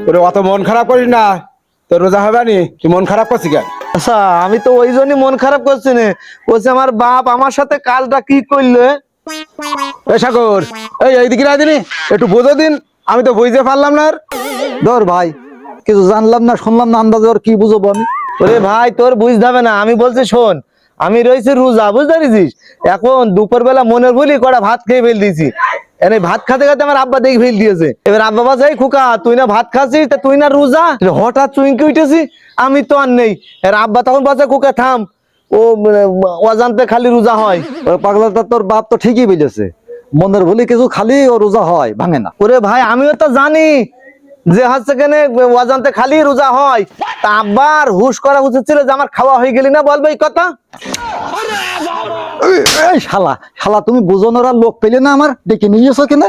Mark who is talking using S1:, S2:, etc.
S1: ওরে অত মন খারাপ করিস না, তোর রোজা হবে নি, তুই মন খারাপ করছিস কেন?
S2: আচ্ছা আমি তো ওই জন্যই মন খারাপ করছি না। বলছে আমার বাপ আমার সাথে কাজটা কি করলে।
S1: এই সাগর, এইদিকে না দিনি, একটু বোঝো দিন, আমি তো বুঝতে পারলাম না।
S3: ধর ভাই, কিছু জানলাম না শুনলাম না, আন্দাজে ওর কি বুঝবো আমি।
S2: ওরে ভাই তোর বুঝতে হবে না, আমি বলছি শোন, আমি রয়েছি রোজা, বুঝতে পারছিস? এখন দুপুর বেলা মনের ভুলি কটা ভাত খেয়ে ফেল দিয়েছি। এনে ভাত খাতে খাতে আমার আব্বা দেখে ফেল দিয়েছে। এবার আব্বা বাবা যাই খোকা তুই না ভাত খাচ্ছিস, তা তুই না রোজা? হঠাৎ চুইঙ্কি উঠেছি, আমি তো আর নেই। এর আব্বা তখন বাজে খোকা থাম, ও অজান্তে খালি রোজা হয়।
S3: ওর পাগলাটা তোর বাপ তো ঠিকই বলেছে, মনের ভুলি কিছু খালি ও রোজা হয়, ভাঙে না।
S2: ওরে ভাই আমিও তো জানি যে হচ্ছে কেন অজান্তে খালি রোজা হয়। তা আব্বার হুশ করা উচিত ছিল যে আমার খাওয়া হয়ে গেলি না, বলবে এই কথা।
S3: এই শালা শালা, তুমি বুঝোনোর আর লোক পেলে না, আমার ডেকে নিয়ে এসো কেন?